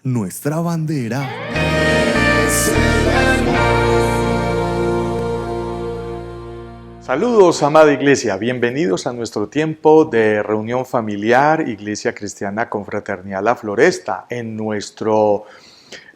nuestra bandera. Saludos, amada iglesia, bienvenidos a nuestro tiempo de reunión familiar, Iglesia Cristiana Confraternidad La Floresta, en nuestro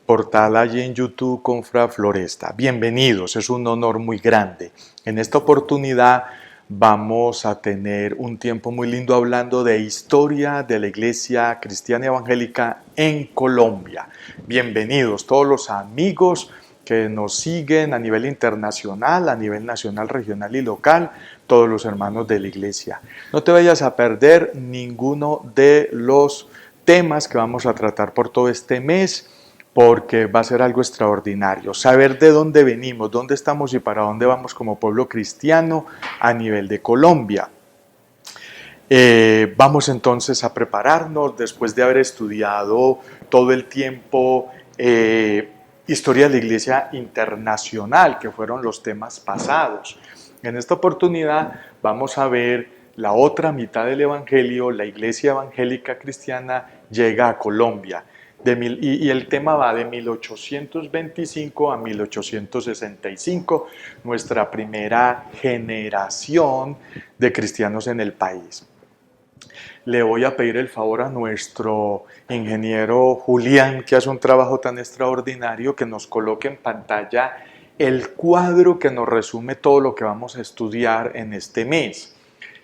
portal allí en YouTube, Confrafloresta. Bienvenidos, es un honor muy grande. En esta oportunidad vamos a tener un tiempo muy lindo hablando de historia de la Iglesia Cristiana Evangélica en Colombia. Bienvenidos todos los amigos que nos siguen a nivel internacional, a nivel nacional, regional y local, todos los hermanos de la Iglesia. No te vayas a perder ninguno de los temas que vamos a tratar por todo este mes, porque va a ser algo extraordinario. Saber de dónde venimos, dónde estamos y para dónde vamos como pueblo cristiano a nivel de Colombia. Vamos entonces a prepararnos después de haber estudiado todo el tiempo historia de la Iglesia internacional, que fueron los temas pasados. En esta oportunidad vamos a ver la otra mitad del Evangelio. La Iglesia Evangélica Cristiana llega a Colombia. Y el tema va de 1825 a 1865, nuestra primera generación de cristianos en el país. Le voy a pedir el favor a nuestro ingeniero Julián, que hace un trabajo tan extraordinario, que nos coloque en pantalla el cuadro que nos resume todo lo que vamos a estudiar en este mes.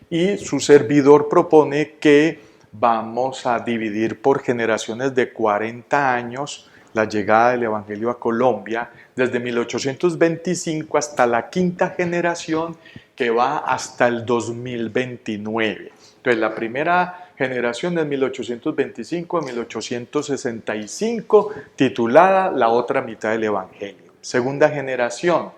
Y su servidor propone que vamos a dividir por generaciones de 40 años la llegada del Evangelio a Colombia, desde 1825 hasta la quinta generación, que va hasta el 2029. Entonces, la primera generación es 1825 a 1865, titulada La otra mitad del Evangelio. Segunda generación,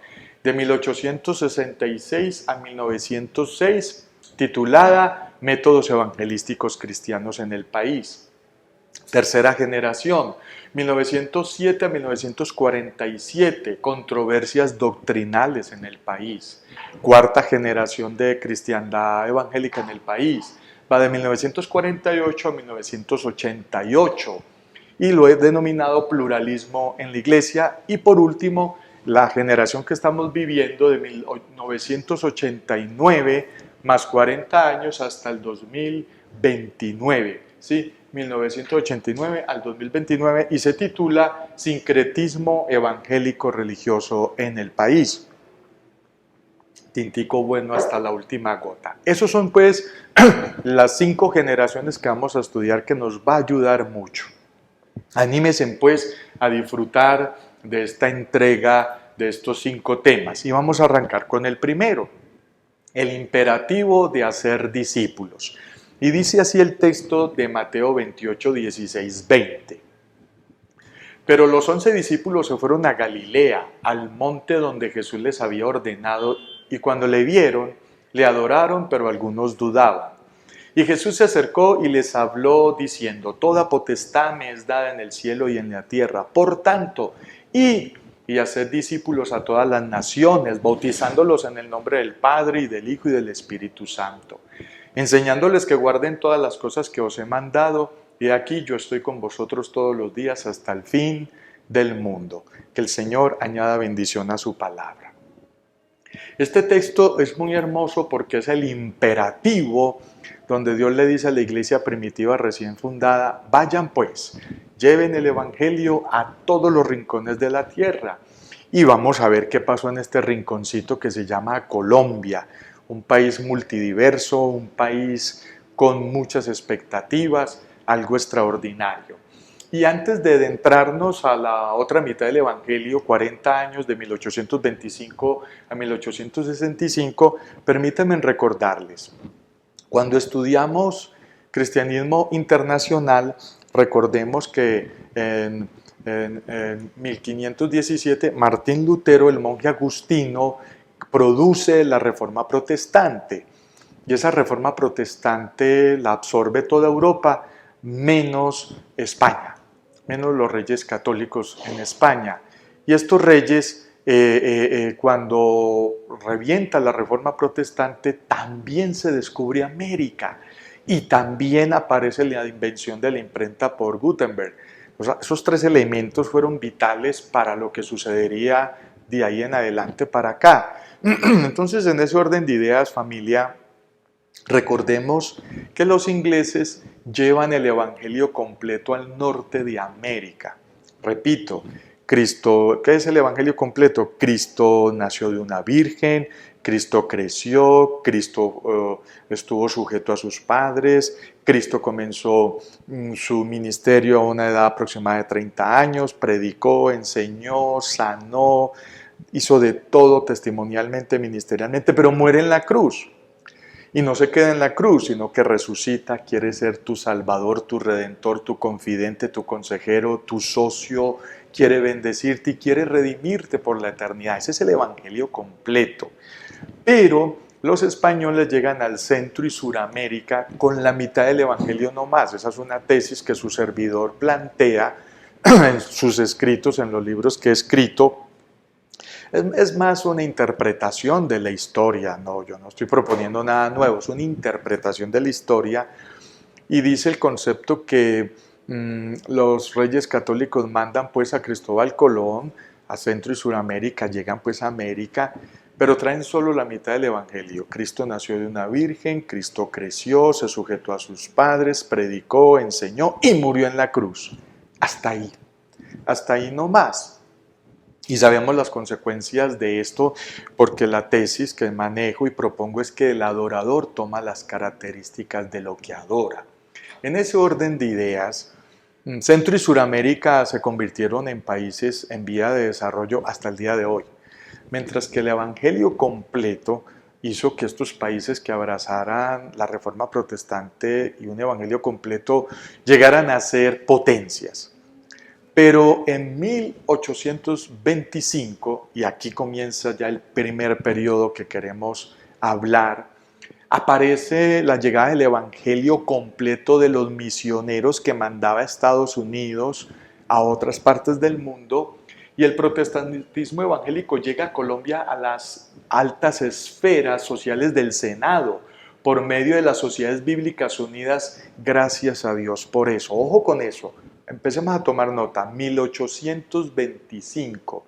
de 1866 a 1906, titulada Métodos evangelísticos cristianos en el país. Tercera generación, 1907 a 1947, controversias doctrinales en el país. Cuarta generación de cristiandad evangélica en el país, va de 1948 a 1988, y lo he denominado pluralismo en la iglesia. Y por último, la generación que estamos viviendo de 1989 más 40 años hasta el 2029, ¿sí? 1989 al 2029, y se titula Sincretismo evangélico religioso en el país. Tintico bueno hasta la última gota. Esos son pues las 5 generaciones que vamos a estudiar, que nos va a ayudar mucho. Anímense pues a disfrutar de esta entrega de estos 5 temas, y vamos a arrancar con el primero, el imperativo de hacer discípulos. Y dice así el texto de Mateo 28, 16, 20. Pero los 11 discípulos se fueron a Galilea, al monte donde Jesús les había ordenado, y cuando le vieron, le adoraron, pero algunos dudaban. Y Jesús se acercó y les habló diciendo: Toda potestad me es dada en el cielo y en la tierra. Por tanto, id y hacer discípulos a todas las naciones, bautizándolos en el nombre del Padre y del Hijo y del Espíritu Santo, enseñándoles que guarden todas las cosas que os he mandado, y aquí yo estoy con vosotros todos los días hasta el fin del mundo. Que el Señor añada bendición a su palabra. Este texto es muy hermoso porque es el imperativo donde Dios le dice a la iglesia primitiva recién fundada: vayan pues, lleven el Evangelio a todos los rincones de la tierra. Y vamos a ver qué pasó en este rinconcito que se llama Colombia, un país multidiverso, un país con muchas expectativas, algo extraordinario. Y antes de adentrarnos a la otra mitad del Evangelio, 40 años de 1825 a 1865, permítanme recordarles: cuando estudiamos cristianismo internacional, recordemos que en 1517 Martín Lutero, el monje agustino, produce la Reforma Protestante, y esa Reforma Protestante la absorbe toda Europa, menos España, menos los reyes católicos en España. Y estos reyes, cuando revienta la Reforma Protestante, también se descubre América, y también aparece la invención de la imprenta por Gutenberg. O sea, esos tres elementos fueron vitales para lo que sucedería de ahí en adelante para acá. Entonces, en ese orden de ideas, familia, recordemos que los ingleses llevan el evangelio completo al norte de América. Repito, Cristo, ¿qué es el evangelio completo? Cristo nació de una virgen, Cristo creció, Cristo estuvo sujeto a sus padres, Cristo comenzó su ministerio a una edad aproximada de 30 años, predicó, enseñó, sanó, hizo de todo testimonialmente, ministerialmente, pero muere en la cruz. Y no se queda en la cruz, sino que resucita, quiere ser tu salvador, tu redentor, tu confidente, tu consejero, tu socio, quiere bendecirte y quiere redimirte por la eternidad. Ese es el evangelio completo. Pero los españoles llegan al Centro y Suramérica con la mitad del evangelio no más. Esa es una tesis que su servidor plantea en sus escritos, en los libros que he escrito. Es más una interpretación de la historia, no, yo no estoy proponiendo nada nuevo, es una interpretación de la historia y dice el concepto que los reyes católicos mandan pues a Cristóbal Colón, a Centro y Suramérica, llegan pues a América, pero traen solo la mitad del evangelio. Cristo nació de una virgen, Cristo creció, se sujetó a sus padres, predicó, enseñó y murió en la cruz. Hasta ahí no más. Y sabemos las consecuencias de esto porque la tesis que manejo y propongo es que el adorador toma las características de lo que adora. En ese orden de ideas, Centro y Suramérica se convirtieron en países en vía de desarrollo hasta el día de hoy, mientras que el evangelio completo hizo que estos países que abrazaran la reforma protestante y un evangelio completo llegaran a ser potencias. Pero en 1825, y aquí comienza ya el primer periodo que queremos hablar, aparece la llegada del evangelio completo de los misioneros que mandaba a Estados Unidos a otras partes del mundo, y el protestantismo evangélico llega a Colombia a las altas esferas sociales del Senado, por medio de las Sociedades Bíblicas Unidas, gracias a Dios por eso. Ojo con eso. Empecemos a tomar nota. 1825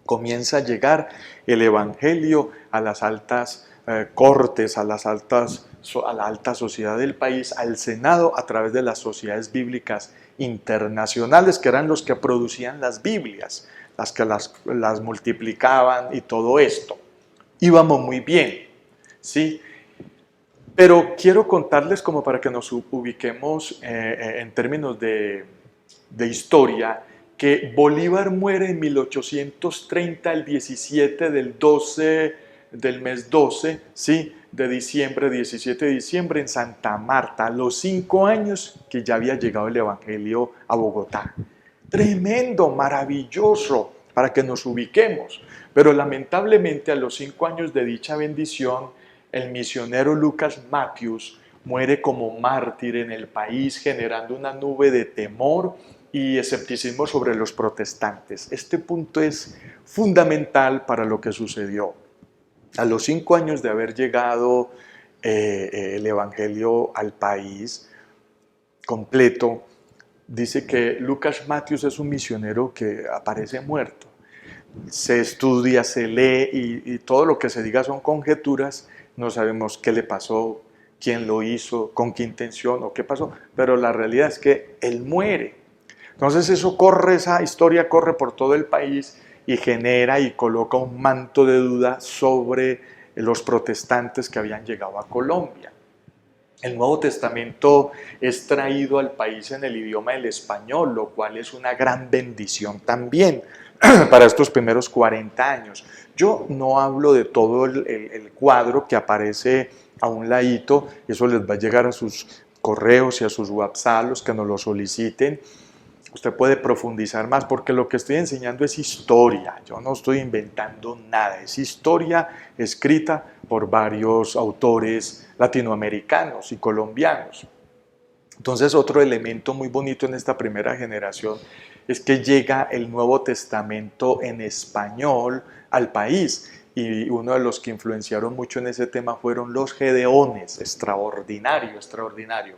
comienza a llegar el evangelio a las altas cortes, a la alta sociedad del país, al Senado, a través de las sociedades bíblicas internacionales, que eran los que producían las Biblias, las que las multiplicaban y todo esto. Íbamos muy bien, ¿sí? Pero quiero contarles, como para que nos ubiquemos en términos de historia, que Bolívar muere en 1830, el 17 del mes 12, ¿sí? De diciembre, 17 de diciembre, en Santa Marta, a los 5 años que ya había llegado el evangelio a Bogotá. Tremendo, maravilloso, para que nos ubiquemos. Pero lamentablemente a los 5 años de dicha bendición, el misionero Lucas Matthews muere como mártir en el país, generando una nube de temor y escepticismo sobre los protestantes. Este punto es fundamental para lo que sucedió. A los 5 años de haber llegado el evangelio al país completo, dice que Lucas Matthews es un misionero que aparece muerto. Se estudia, se lee y todo lo que se diga son conjeturas. No sabemos qué le pasó, quién lo hizo, con qué intención o qué pasó, pero la realidad es que él muere. Entonces esa historia corre por todo el país y genera y coloca un manto de duda sobre los protestantes que habían llegado a Colombia. El Nuevo Testamento es traído al país en el idioma del español, lo cual es una gran bendición también para estos primeros 40 años. Yo no hablo de todo el cuadro que aparece a un ladito, eso les va a llegar a sus correos y a sus WhatsApp, los que nos lo soliciten. Usted puede profundizar más porque lo que estoy enseñando es historia, yo no estoy inventando nada, es historia escrita por varios autores latinoamericanos y colombianos. Entonces, otro elemento muy bonito en esta primera generación es que llega el Nuevo Testamento en español al país, y uno de los que influenciaron mucho en ese tema fueron los gedeones. Extraordinario, extraordinario.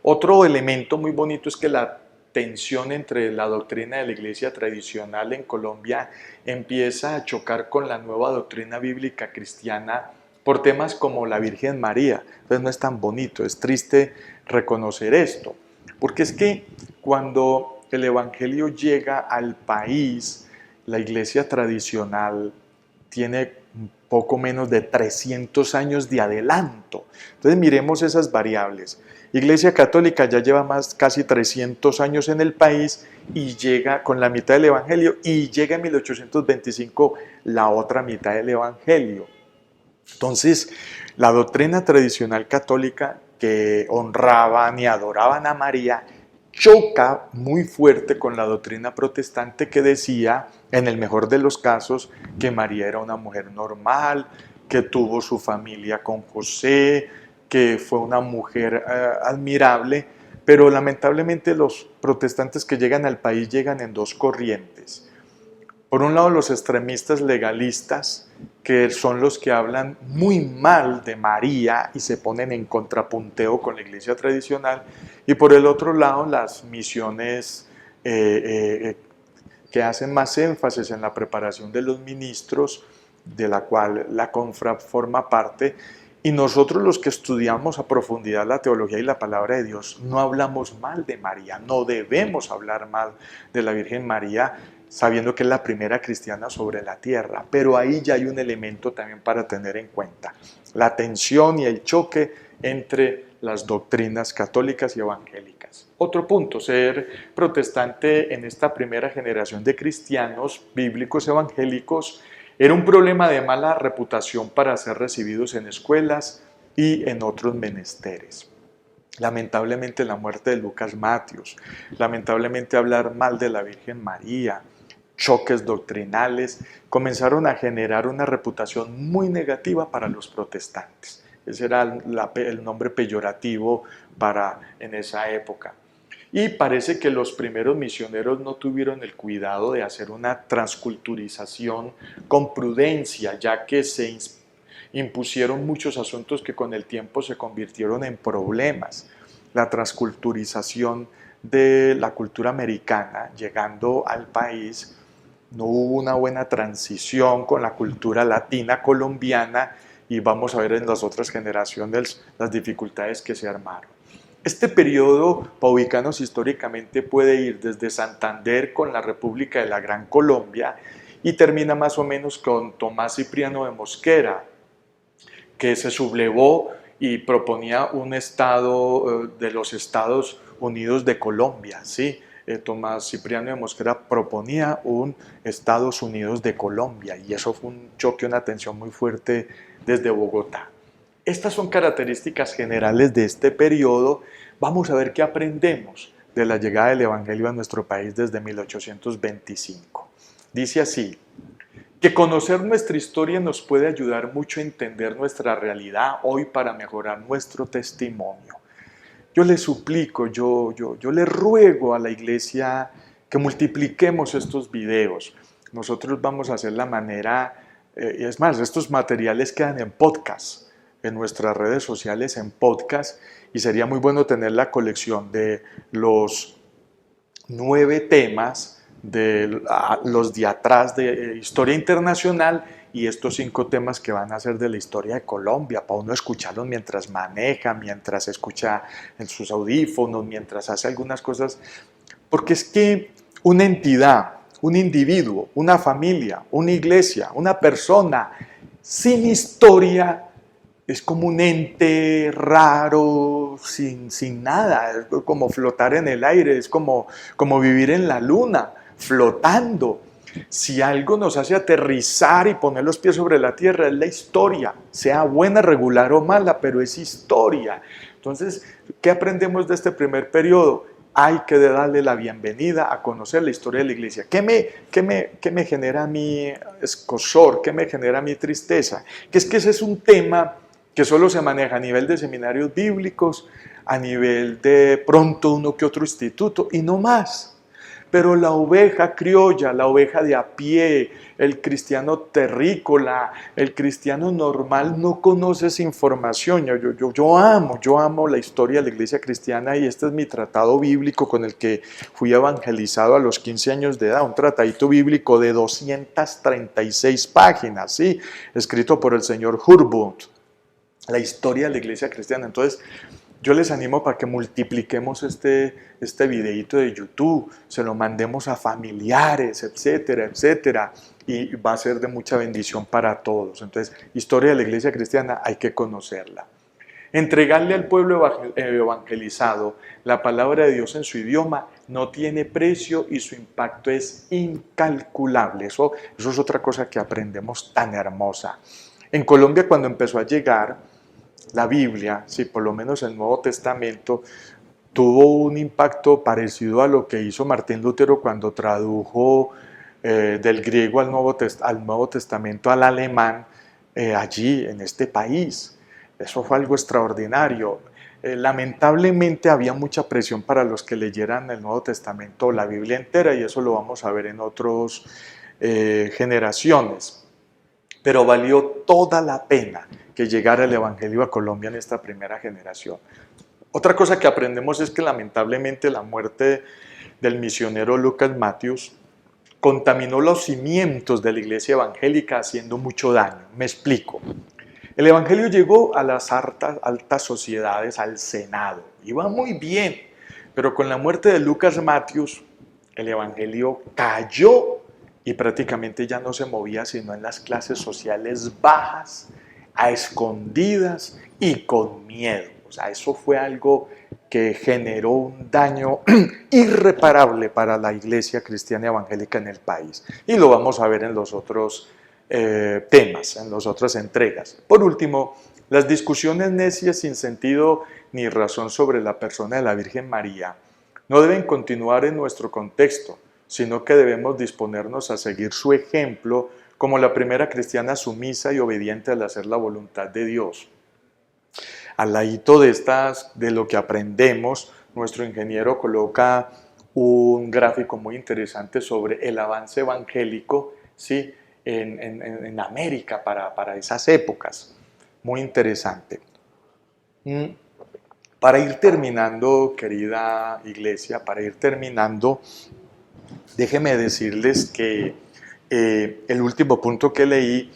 Otro elemento muy bonito es que la tensión entre la doctrina de la iglesia tradicional en Colombia empieza a chocar con la nueva doctrina bíblica cristiana por temas como la Virgen María. Entonces no es tan bonito, es triste reconocer esto, porque es que cuando el Evangelio llega al país, la iglesia tradicional tiene un poco menos de 300 años de adelanto. Entonces miremos esas variables. Iglesia Católica ya lleva casi 300 años en el país y llega con la mitad del Evangelio, y llega en 1825 la otra mitad del Evangelio. Entonces, la doctrina tradicional católica, que honraban y adoraban a María, choca muy fuerte con la doctrina protestante, que decía, en el mejor de los casos, que María era una mujer normal, que tuvo su familia con José, que fue una mujer admirable. Pero lamentablemente los protestantes que llegan al país llegan en dos corrientes. Por un lado, los extremistas legalistas, que son los que hablan muy mal de María y se ponen en contrapunteo con la iglesia tradicional. Y por el otro lado, las misiones que hacen más énfasis en la preparación de los ministros, de la cual la Confrap forma parte. Y nosotros, los que estudiamos a profundidad la teología y la palabra de Dios, no hablamos mal de María, no debemos hablar mal de la Virgen María, sabiendo que es la primera cristiana sobre la tierra. Pero ahí ya hay un elemento también para tener en cuenta: la tensión y el choque entre las doctrinas católicas y evangélicas. Otro punto: ser protestante en esta primera generación de cristianos bíblicos evangélicos era un problema de mala reputación para ser recibidos en escuelas y en otros menesteres. Lamentablemente la muerte de Lucas Matios, lamentablemente hablar mal de la Virgen María, choques doctrinales, comenzaron a generar una reputación muy negativa para los protestantes. Ese era el nombre peyorativo en esa época. Y parece que los primeros misioneros no tuvieron el cuidado de hacer una transculturización con prudencia, ya que se impusieron muchos asuntos que con el tiempo se convirtieron en problemas. La transculturización de la cultura americana llegando al país, no hubo una buena transición con la cultura latina colombiana, y vamos a ver en las otras generaciones las dificultades que se armaron. Este periodo, para ubicarnos históricamente, puede ir desde Santander con la República de la Gran Colombia y termina más o menos con Tomás Cipriano de Mosquera, que se sublevó y proponía un estado de los Estados Unidos de Colombia, ¿sí? Tomás Cipriano de Mosquera proponía un Estados Unidos de Colombia, y eso fue un choque, una tensión muy fuerte desde Bogotá. Estas son características generales de este periodo. Vamos a ver qué aprendemos de la llegada del Evangelio a nuestro país desde 1825. Dice así: que conocer nuestra historia nos puede ayudar mucho a entender nuestra realidad hoy para mejorar nuestro testimonio. Yo le suplico, yo le ruego a la iglesia que multipliquemos estos videos. Nosotros vamos a hacer la manera, y es más, estos materiales quedan en podcast, en nuestras redes sociales en podcast, y sería muy bueno tener la colección de los 9 temas, de los de atrás de historia internacional, y estos 5 temas que van a ser de la historia de Colombia, para uno escucharlos mientras maneja, mientras escucha en sus audífonos, mientras hace algunas cosas, porque es que una entidad, un individuo, una familia, una iglesia, una persona sin historia es como un ente raro, sin nada, es como flotar en el aire, es como vivir en la luna, flotando. Si algo nos hace aterrizar y poner los pies sobre la tierra, es la historia, sea buena, regular o mala, pero es historia. Entonces, ¿qué aprendemos de este primer periodo? Hay que darle la bienvenida a conocer la historia de la iglesia. ¿Qué me genera mi escozor? ¿Qué me genera mi tristeza? Que es que ese es un tema que solo se maneja a nivel de seminarios bíblicos, a nivel de pronto uno que otro instituto, y no más. Pero la oveja criolla, la oveja de a pie, el cristiano terrícola, el cristiano normal no conoce esa información. Yo amo la historia de la iglesia cristiana y este es mi tratado bíblico con el que fui evangelizado a los 15 años de edad, un tratadito bíblico de 236 páginas, ¿sí? Escrito por el señor Hurbunt, la historia de la iglesia cristiana. Entonces, yo les animo para que multipliquemos este videíto de YouTube, se lo mandemos a familiares, etcétera, etcétera, y va a ser de mucha bendición para todos. Entonces, historia de la iglesia cristiana hay que conocerla. Entregarle al pueblo evangelizado la palabra de Dios en su idioma no tiene precio y su impacto es incalculable. Eso es otra cosa que aprendemos tan hermosa. En Colombia, cuando empezó a llegar la Biblia, sí, por lo menos el Nuevo Testamento, tuvo un impacto parecido a lo que hizo Martín Lutero cuando tradujo del griego al Nuevo Testamento al alemán allí en este país. Eso fue algo extraordinario. Lamentablemente había mucha presión para los que leyeran el Nuevo Testamento o la Biblia entera, y eso lo vamos a ver en otras generaciones. Pero valió toda la pena que llegara el Evangelio a Colombia en esta primera generación. Otra cosa que aprendemos es que lamentablemente la muerte del misionero Lucas Matthews contaminó los cimientos de la iglesia evangélica, haciendo mucho daño. Me explico. El Evangelio llegó a las altas sociedades, al Senado. Iba muy bien, pero con la muerte de Lucas Matthews, el Evangelio cayó y prácticamente ya no se movía sino en las clases sociales bajas, a escondidas y con miedo. O sea, eso fue algo que generó un daño irreparable para la iglesia cristiana evangélica en el país. Y lo vamos a ver en los otros temas, en las otras entregas. Por último, las discusiones necias sin sentido ni razón sobre la persona de la Virgen María no deben continuar en nuestro contexto, sino que debemos disponernos a seguir su ejemplo como la primera cristiana sumisa y obediente al hacer la voluntad de Dios. Al ladito de lo que aprendemos, nuestro ingeniero coloca un gráfico muy interesante sobre el avance evangélico, ¿sí?, en América para esas épocas. Muy interesante. Para ir terminando, querida iglesia, déjenme decirles que el último punto que leí,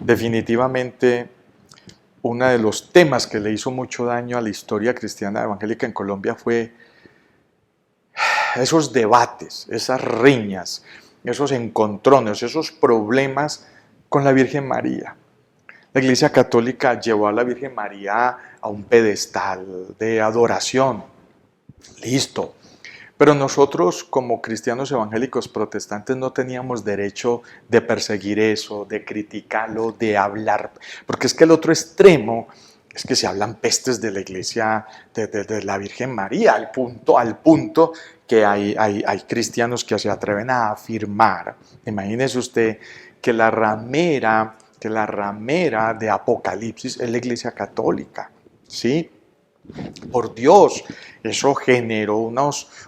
definitivamente uno de los temas que le hizo mucho daño a la historia cristiana evangélica en Colombia fue esos debates, esas riñas, esos encontrones, esos problemas con la Virgen María. La Iglesia Católica llevó a la Virgen María a un pedestal de adoración. Listo. Pero nosotros, como cristianos evangélicos protestantes, no teníamos derecho de perseguir eso, de criticarlo, de hablar. Porque es que el otro extremo es que se hablan pestes de la iglesia de la Virgen María, al punto que hay cristianos que se atreven a afirmar. Imagínese usted que la ramera de Apocalipsis es la Iglesia Católica, ¿sí? Por Dios, eso generó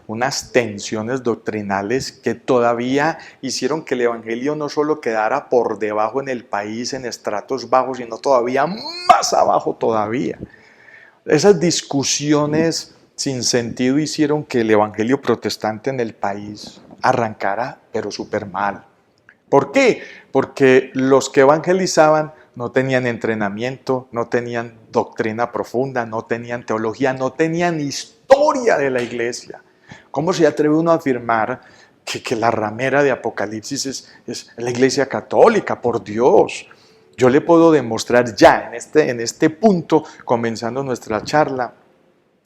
unas tensiones doctrinales que todavía hicieron que el Evangelio no solo quedara por debajo en el país, en estratos bajos, sino todavía más abajo todavía. Esas discusiones sin sentido hicieron que el Evangelio protestante en el país arrancara, pero súper mal. ¿Por qué? Porque los que evangelizaban no tenían entrenamiento, no tenían doctrina profunda, no tenían teología, no tenían historia de la iglesia. ¿Cómo se atreve uno a afirmar que la ramera de Apocalipsis es la iglesia católica? Por Dios. Yo le puedo demostrar ya en este punto, comenzando nuestra charla,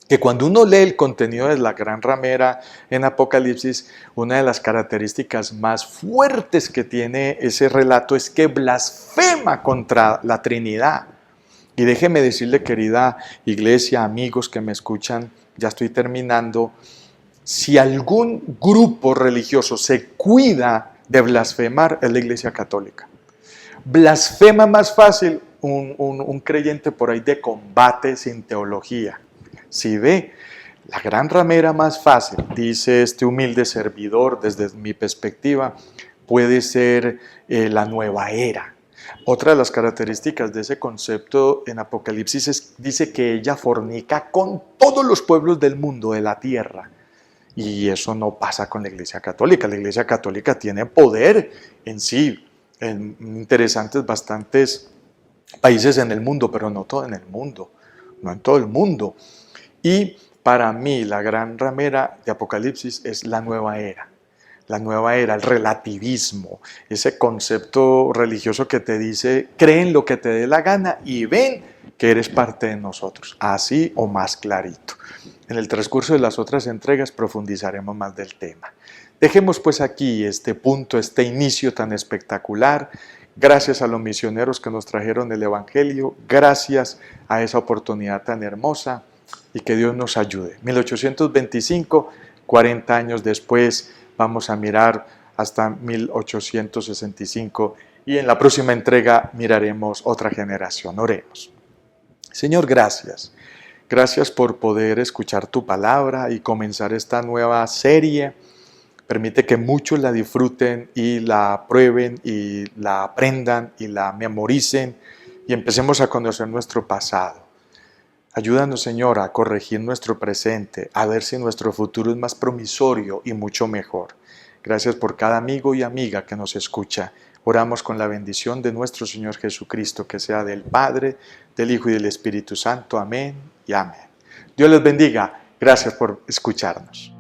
que cuando uno lee el contenido de la gran ramera en Apocalipsis, una de las características más fuertes que tiene ese relato es que blasfema contra la Trinidad. Y déjeme decirle, querida iglesia, amigos que me escuchan, ya estoy terminando, si algún grupo religioso se cuida de blasfemar, es la Iglesia Católica. Blasfema más fácil un creyente por ahí de combate sin teología. Si ve, La gran ramera más fácil, dice este humilde servidor desde mi perspectiva, puede ser la nueva era. Otra de las características de ese concepto en Apocalipsis dice que ella fornica con todos los pueblos del mundo, de la tierra. Y eso no pasa con la Iglesia Católica. La Iglesia Católica tiene poder en sí, en bastantes países en el mundo, pero no todo en el mundo, no en todo el mundo. Y para mí la gran ramera de Apocalipsis es la nueva era. La nueva era, el relativismo, ese concepto religioso que te dice, cree en lo que te dé la gana y ven que eres parte de nosotros, así o más clarito. En el transcurso de las otras entregas profundizaremos más del tema. Dejemos pues aquí este punto, este inicio tan espectacular. Gracias a los misioneros que nos trajeron el Evangelio, gracias a esa oportunidad tan hermosa y que Dios nos ayude. 1825, 40 años después, vamos a mirar hasta 1865 y en la próxima entrega miraremos otra generación. Oremos. Señor, gracias. Gracias por poder escuchar tu palabra y comenzar esta nueva serie. Permite que muchos la disfruten y la prueben y la aprendan y la memoricen y empecemos a conocer nuestro pasado. Ayúdanos, Señor, a corregir nuestro presente, a ver si nuestro futuro es más promisorio y mucho mejor. Gracias por cada amigo y amiga que nos escucha. Oramos con la bendición de nuestro Señor Jesucristo, que sea del Padre, del Hijo y del Espíritu Santo. Amén y amén. Dios les bendiga. Gracias por escucharnos.